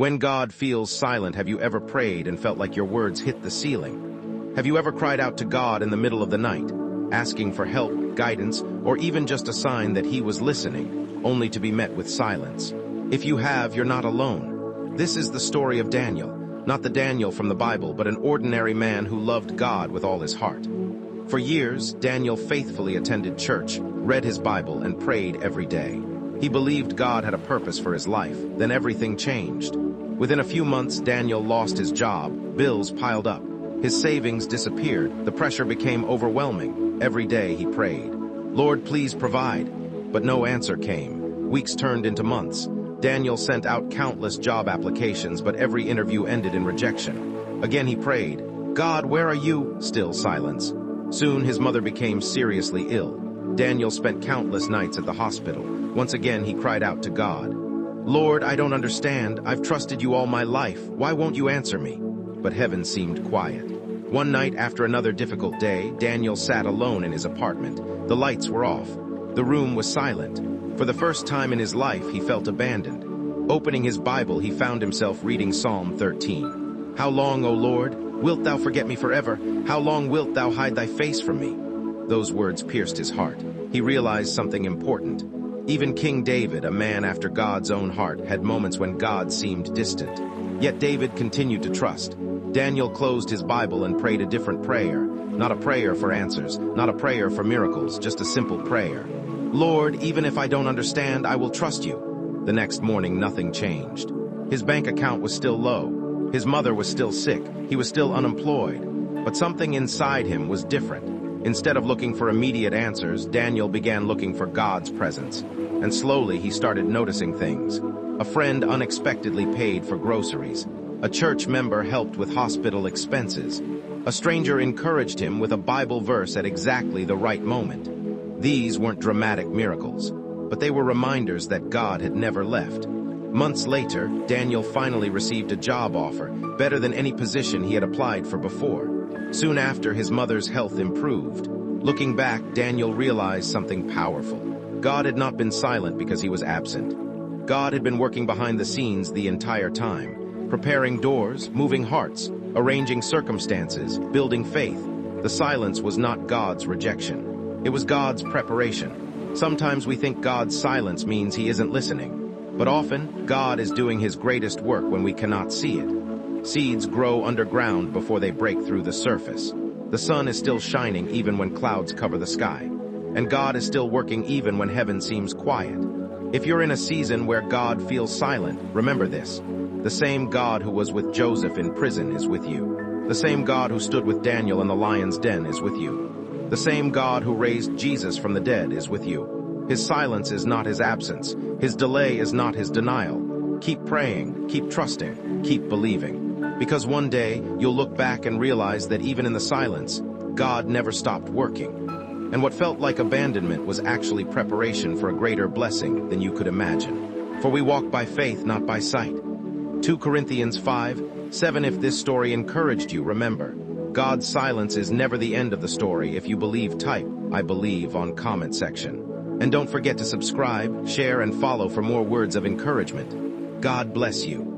When God feels silent, have you ever prayed and felt like your words hit the ceiling? Have you ever cried out to God in the middle of the night, asking for help, guidance, or even just a sign that He was listening, only to be met with silence? If you have, you're not alone. This is the story of Daniel, not the Daniel from the Bible, but an ordinary man who loved God with all his heart. For years, Daniel faithfully attended church, read his Bible, and prayed every day. He believed God had a purpose for his life. Then everything changed. Within a few months, Daniel lost his job, bills piled up. His savings disappeared, the pressure became overwhelming. Every day he prayed, "Lord, please provide." But no answer came. Weeks turned into months. Daniel sent out countless job applications, but every interview ended in rejection. Again he prayed, "God, where are you?" Still silence. Soon his mother became seriously ill. Daniel spent countless nights at the hospital. Once again he cried out to God, "Lord, I don't understand. I've trusted you all my life. Why won't you answer me?" But heaven seemed quiet. One night after another difficult day, Daniel sat alone in his apartment. The lights were off. The room was silent. For the first time in his life, he felt abandoned. Opening his Bible, he found himself reading Psalm 13. "How long, O Lord, wilt thou forget me forever? How long wilt thou hide thy face from me?" Those words pierced his heart. He realized something important. Even King David, a man after God's own heart, had moments when God seemed distant. Yet David continued to trust. Daniel closed his Bible and prayed a different prayer. Not a prayer for answers, not a prayer for miracles, just a simple prayer. "Lord, even if I don't understand, I will trust you." The next morning, nothing changed. His bank account was still low. His mother was still sick. He was still unemployed. But something inside him was different. Instead of looking for immediate answers, Daniel began looking for God's presence. And slowly he started noticing things. A friend unexpectedly paid for groceries. A church member helped with hospital expenses. A stranger encouraged him with a Bible verse at exactly the right moment. These weren't dramatic miracles, but they were reminders that God had never left. Months later, Daniel finally received a job offer, better than any position he had applied for before. Soon after, his mother's health improved. Looking back, Daniel realized something powerful. God had not been silent because he was absent. God had been working behind the scenes the entire time, preparing doors, moving hearts, arranging circumstances, building faith. The silence was not God's rejection. It was God's preparation. Sometimes we think God's silence means He isn't listening. But often, God is doing His greatest work when we cannot see it. Seeds grow underground before they break through the surface. The sun is still shining even when clouds cover the sky. And God is still working even when heaven seems quiet. If you're in a season where God feels silent, remember this. The same God who was with Joseph in prison is with you. The same God who stood with Daniel in the lion's den is with you. The same God who raised Jesus from the dead is with you. His silence is not His absence. His delay is not His denial. Keep praying, keep trusting, keep believing. Because one day, you'll look back and realize that even in the silence, God never stopped working. And what felt like abandonment was actually preparation for a greater blessing than you could imagine. For we walk by faith, not by sight. 2 Corinthians 5:7. If this story encouraged you, remember, God's silence is never the end of the story. If you believe, type, "I believe" on comment section. And don't forget to subscribe, share, and follow for more words of encouragement. God bless you.